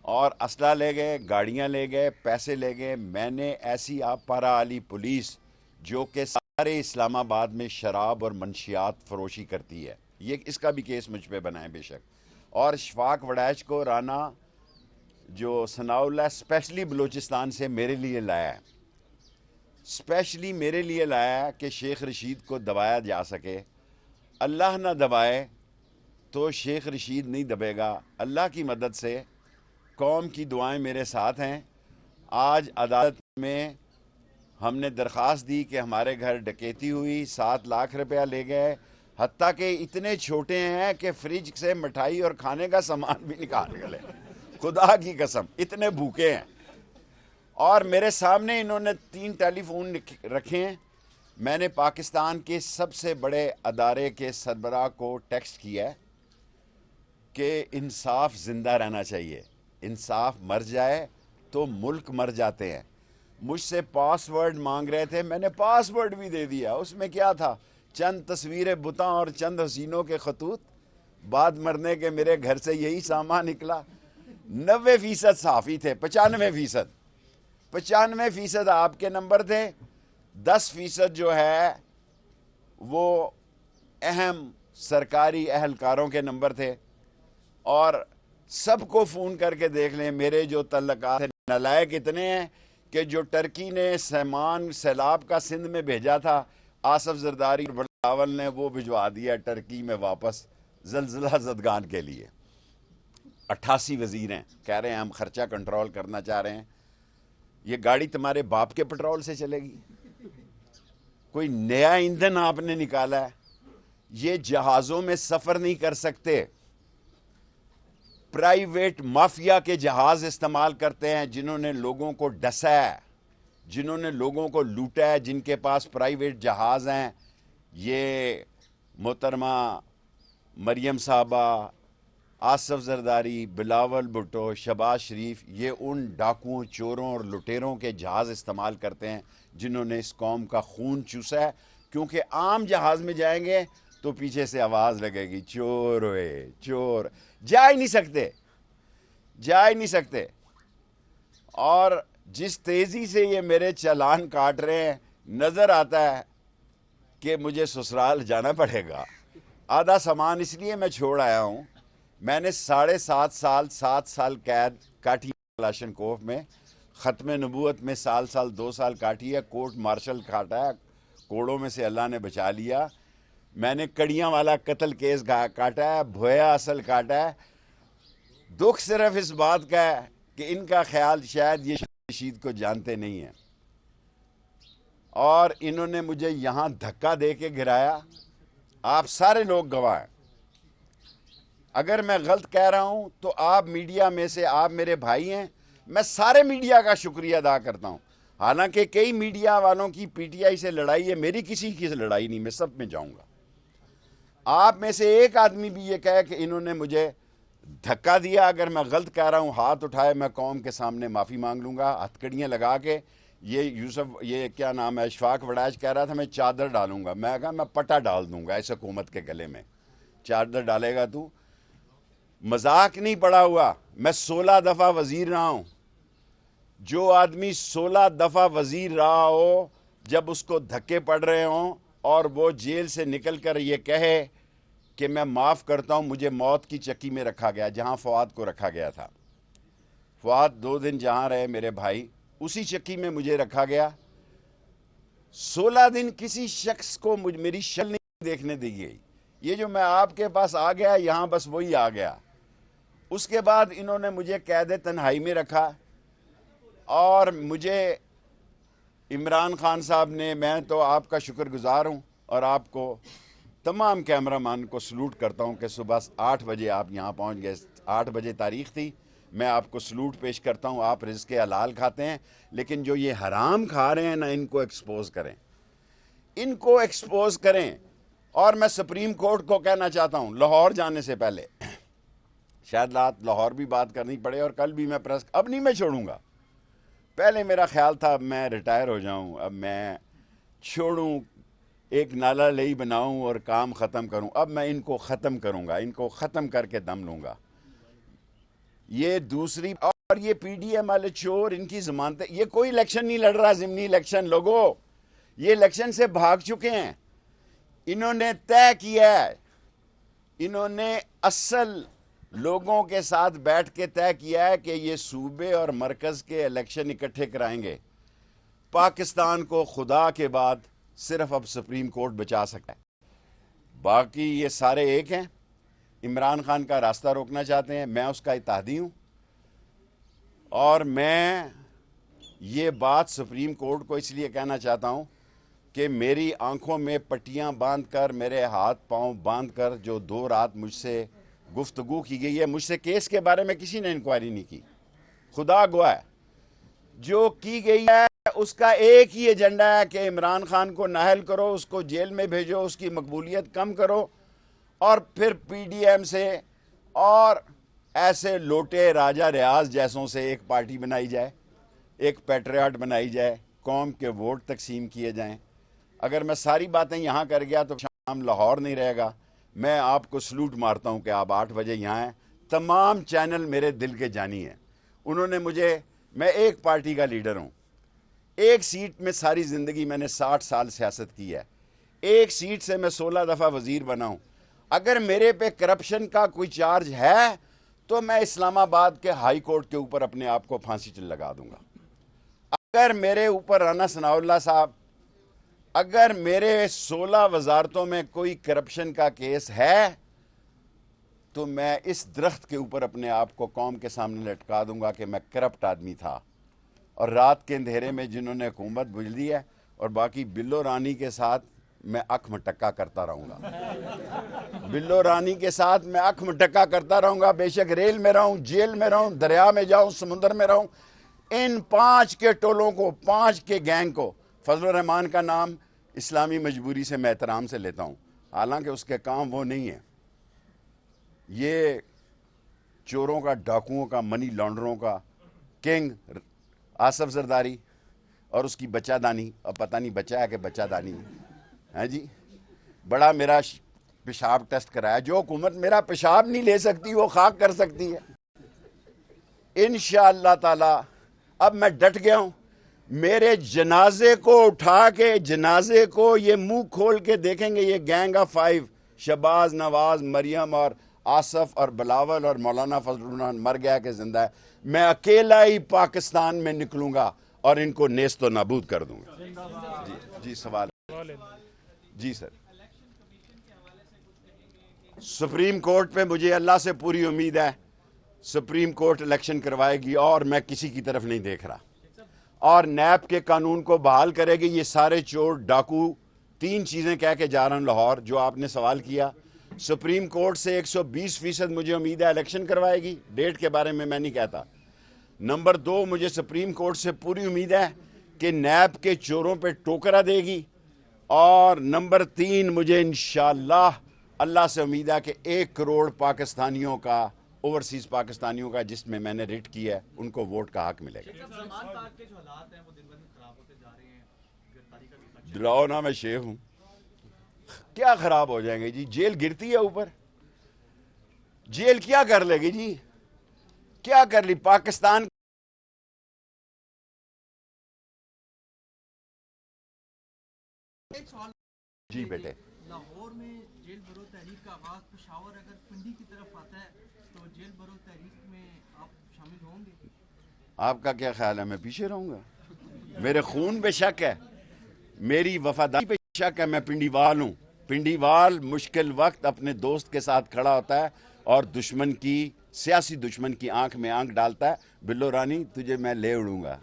اور اسلحہ لے گئے، گاڑیاں لے گئے، پیسے لے گئے۔ میں نے ایسی آپ پارا علی پولیس جو کہ سارے اسلام آباد میں شراب اور منشیات فروشی کرتی ہے، یہ اس کا بھی کیس مجھ پہ بنائیں بے شک۔ اور شفاق وڑیچ کو رانا جو ثناء اللہ اسپیشلی بلوچستان سے میرے لیے لایا ہے، اسپیشلی میرے لیے لایا ہے کہ شیخ رشید کو دبایا جا سکے۔ اللہ نہ دبائے تو شیخ رشید نہیں دبے گا۔ اللہ کی مدد سے قوم کی دعائیں میرے ساتھ ہیں۔ آج عدالت میں ہم نے درخواست دی کہ ہمارے گھر ڈکیتی ہوئی، 7 لاکھ روپیہ لے گئے، حتیٰ کہ اتنے چھوٹے ہیں کہ فریج سے مٹھائی اور کھانے کا سامان بھی نکال گئے، خدا کی قسم اتنے بھوکے ہیں۔ اور میرے سامنے انہوں نے 3 ٹیلی فون رکھے ہیں۔ میں نے پاکستان کے سب سے بڑے ادارے کے سربراہ کو ٹیکسٹ کیا ہے کہ انصاف زندہ رہنا چاہیے، انصاف مر جائے تو ملک مر جاتے ہیں۔ مجھ سے پاس ورڈ مانگ رہے تھے، میں نے پاس ورڈ بھی دے دیا۔ اس میں کیا تھا؟ چند تصویریں بتاں اور چند حسینوں کے خطوط۔ بعد مرنے کے میرے گھر سے یہی سامان نکلا۔ 90% صحافی تھے، 95% آپ کے نمبر تھے، 10% جو ہے وہ اہم سرکاری اہلکاروں کے نمبر تھے۔ اور سب کو فون کر کے دیکھ لیں، میرے جو تعلقات ہیں نالائق اتنے ہیں کہ جو ٹرکی نے سامان سیلاب کا سندھ میں بھیجا تھا، آصف زرداری اور بلاول نے وہ بھجوا دیا ٹرکی میں واپس زلزلہ زدگان کے لیے۔ 88 وزیر ہیں، کہہ رہے ہیں ہم خرچہ کنٹرول کرنا چاہ رہے ہیں۔ یہ گاڑی تمہارے باپ کے پٹرول سے چلے گی؟ کوئی نیا ایندھن آپ نے نکالا ہے؟ یہ جہازوں میں سفر نہیں کر سکتے، پرائیویٹ مافیا کے جہاز استعمال کرتے ہیں، جنہوں نے لوگوں کو ڈسا ہے، جنہوں نے لوگوں کو لوٹا ہے، جن کے پاس پرائیویٹ جہاز ہیں۔ یہ محترمہ مریم صاحبہ، آصف زرداری، بلاول بھٹو، شہباز شریف، یہ ان ڈاکوؤں، چوروں اور لٹیروں کے جہاز استعمال کرتے ہیں جنہوں نے اس قوم کا خون چوسا ہے۔ کیونکہ عام جہاز میں جائیں گے تو پیچھے سے آواز لگے گی، چور ہوئے چور، جا ہی نہیں سکتے۔ اور جس تیزی سے یہ میرے چالان کاٹ رہے ہیں، نظر آتا ہے کہ مجھے سسرال جانا پڑے گا۔ آدھا سامان اس لیے میں چھوڑ آیا ہوں، میں نے 7.5 سال قید کاٹی کلاشن کوف میں، ختم نبوت میں سال 2 سال کاٹی ہے، کورٹ مارشل کاٹا ہے، کوڑوں میں سے اللہ نے بچا لیا۔ میں نے کڑیاں والا قتل کیس کاٹا ہے، بھویا اصل کاٹا ہے۔ دکھ صرف اس بات کا ہے کہ ان کا خیال شاید یہ رشید کو جانتے نہیں ہیں، اور انہوں نے مجھے یہاں دھکا دے کے گرایا۔ آپ سارے لوگ گواہ ہیں۔ اگر میں غلط کہہ رہا ہوں تو آپ میڈیا میں سے، آپ میرے بھائی ہیں، میں سارے میڈیا کا شکریہ ادا کرتا ہوں۔ حالانکہ کئی میڈیا والوں کی پی ٹی آئی سے لڑائی ہے، میری کسی کی لڑائی نہیں، میں سب میں جاؤں گا۔ آپ میں سے ایک آدمی بھی یہ کہے کہ انہوں نے مجھے دھکا دیا، اگر میں غلط کہہ رہا ہوں ہاتھ اٹھائے، میں قوم کے سامنے معافی مانگ لوں گا، ہتھکڑیاں لگا کے۔ یہ کیا نام ہے، اشفاق وڑیچ کہہ رہا تھا میں چادر ڈالوں گا، میں کہا میں پٹا ڈال دوں گا اس حکومت کے گلے میں۔ چادر ڈالے گا تو؟ مذاق نہیں پڑا ہوا، میں 16 دفعہ وزیر رہا ہوں۔ جو آدمی 16 دفعہ وزیر رہا ہو، جب اس کو دھکے پڑ رہے ہوں اور وہ جیل سے نکل کر یہ کہے کہ میں معاف کرتا ہوں، مجھے موت کی چکی میں رکھا گیا جہاں فؤاد کو رکھا گیا تھا۔ فؤاد 2 دن جہاں رہے میرے بھائی، اسی چکی میں مجھے رکھا گیا۔ 16 دن کسی شخص کو میری شکل نہیں دیکھنے دی گئی۔ یہ جو میں آپ کے پاس آ گیا یہاں، بس وہی آ گیا۔ اس کے بعد انہوں نے مجھے قید تنہائی میں رکھا، اور مجھے عمران خان صاحب نے، میں تو آپ کا شکر گزار ہوں، اور آپ کو تمام کیمرہ مین کو سلوٹ کرتا ہوں کہ صبح 8 بجے آپ یہاں پہنچ گئے۔ 8 بجے تاریخ تھی، میں آپ کو سلوٹ پیش کرتا ہوں۔ آپ رزق حلال کھاتے ہیں، لیکن جو یہ حرام کھا رہے ہیں نا، ان کو ایکسپوز کریں۔ اور میں سپریم کورٹ کو کہنا چاہتا ہوں، لاہور جانے سے پہلے، شاید لاہور بھی بات کرنی پڑے، اور کل بھی میں اب نہیں میں چھوڑوں گا۔ پہلے میرا خیال تھا اب میں ریٹائر ہو جاؤں، اب میں چھوڑوں، ایک نالا لئی بناؤں اور کام ختم کروں۔ اب میں ان کو ختم کروں گا، ان کو ختم کر کے دم لوں گا۔ یہ دوسری اور یہ پی ڈی ایم والے چور، ان کی ضمانتیں، یہ کوئی الیکشن نہیں لڑ رہا، ضمنی الیکشن لوگوں، یہ الیکشن سے بھاگ چکے ہیں۔ انہوں نے طے کیا ہے، انہوں نے اصل لوگوں کے ساتھ بیٹھ کے طے کیا ہے کہ یہ صوبے اور مرکز کے الیکشن اکٹھے کرائیں گے۔ پاکستان کو خدا کے بعد صرف اب سپریم کورٹ بچا سکتا ہے، باقی یہ سارے ایک ہیں۔ عمران خان کا راستہ روکنا چاہتے ہیں، میں اس کا اتحادی ہوں، اور میں یہ بات سپریم کورٹ کو اس لیے کہنا چاہتا ہوں کہ میری آنکھوں میں پٹیاں باندھ کر، میرے ہاتھ پاؤں باندھ کر جو 2 رات مجھ سے گفتگو کی گئی ہے، مجھ سے کیس کے بارے میں کسی نے انکوائری نہیں کی، خدا گواہ ہے، جو کی گئی ہے اس کا ایک ہی ایجنڈا ہے کہ عمران خان کو نااہل کرو، اس کو جیل میں بھیجو، اس کی مقبولیت کم کرو، اور پھر پی ڈی ایم سے اور ایسے لوٹے راجہ ریاض جیسوں سے ایک پارٹی بنائی جائے، ایک پیٹریاٹ بنائی جائے، قوم کے ووٹ تقسیم کیے جائیں۔ اگر میں ساری باتیں یہاں کر گیا تو شام لاہور نہیں رہے گا۔ میں آپ کو سلوٹ مارتا ہوں کہ آپ 8 بجے یہاں ہیں۔ تمام چینل میرے دل کے جانی ہیں، انہوں نے مجھے، میں ایک پارٹی کا لیڈر ہوں، ایک سیٹ میں ساری زندگی میں نے 60 سال سیاست کی ہے، ایک سیٹ سے میں 16 دفعہ وزیر بنا ہوں۔ اگر میرے پہ کرپشن کا کوئی چارج ہے تو میں اسلام آباد کے ہائی کورٹ کے اوپر اپنے آپ کو پھانسی لگا دوں گا۔ اگر میرے اوپر رانا ثناء اللہ صاحب، اگر میرے 16 وزارتوں میں کوئی کرپشن کا کیس ہے تو میں اس درخت کے اوپر اپنے آپ کو قوم کے سامنے لٹکا دوں گا کہ میں کرپٹ آدمی تھا، اور رات کے اندھیرے میں جنہوں نے حکومت بجلی ہے، اور باقی بلو رانی کے ساتھ میں اکھ مٹکا کرتا رہوں گا، بلو رانی کے ساتھ میں اکھ مٹکا کرتا رہوں گا، بے شک ریل میں رہوں، جیل میں رہوں، دریا میں جاؤں، سمندر میں رہوں۔ ان 5 کے ٹولوں کو، 5 کے گینگ کو، فضل الرحمان کا نام اسلامی مجبوری سے میں احترام سے لیتا ہوں، حالانکہ اس کے کام وہ نہیں ہیں، یہ چوروں کا، ڈاکوؤں کا، منی لانڈروں کا کنگ آصف زرداری اور اس کی بچہ دانی، اب پتہ نہیں بچہ ہے کہ بچہ دانی ہے جی، بڑا میرا پیشاب ٹیسٹ کرایا۔ جو حکومت میرا پیشاب نہیں لے سکتی وہ خاک کر سکتی ہے انشاءاللہ تعالی۔ اب میں ڈٹ گیا ہوں، میرے جنازے کو اٹھا کے، جنازے کو یہ منہ کھول کے دیکھیں گے، یہ گینگ آف 5، شہباز، نواز، مریم اور آصف اور بلاول اور مولانا فضل الرحمان مر گیا کہ زندہ ہے، میں اکیلا ہی پاکستان میں نکلوں گا اور ان کو نیست و نابود کر دوں گا۔ جی سوال، جی سر۔ سپریم کورٹ پہ مجھے اللہ سے پوری امید ہے، سپریم کورٹ الیکشن کروائے گی، اور میں کسی کی طرف نہیں دیکھ رہا، اور نیب کے قانون کو بحال کرے گی۔ یہ سارے چور ڈاکو 3 چیزیں کہہ کے جا رہا ہوں لاہور، جو آپ نے سوال کیا۔ سپریم کورٹ سے 120% مجھے امید ہے الیکشن کروائے گی، ڈیٹ کے بارے میں نہیں کہتا۔ نمبر 2، مجھے سپریم کورٹ سے پوری امید ہے کہ نیب کے چوروں پہ ٹوکرا دے گی، اور نمبر 3، مجھے انشاءاللہ اللہ سے امید ہے کہ 1 کروڑ پاکستانیوں کا، اوورسیز پاکستانیوں کا، جس میں میں نے ریٹ کیا ہے، ان کو ووٹ کا حق ملے گا۔ ڈراؤ نہ، میں شیخ ہوں، کیا خراب ہو جائیں گے جی؟ جیل گرتی ہے اوپر، جیل کیا کر لے گی جی؟ کیا کر لی پاکستان؟ جی بیٹے، لاہور میں جیل برو تحریک کا آغاز، پشاور اگر پنڈی کی طرف آتا ہے تو جیل برو تحریک میں آپ شامل ہوں گے؟ آپ کا کیا خیال ہے؟ میں پیچھے رہوں گا؟ میرے خون پہ شک ہے، میری وفاداری پہ شک ہے۔ میں پنڈی وال ہوں، پنڈی وال مشکل وقت اپنے دوست کے ساتھ کھڑا ہوتا ہے اور دشمن کی، سیاسی دشمن کی آنکھ میں آنکھ ڈالتا ہے۔ بلو رانی، تجھے میں لے اڑوں گا۔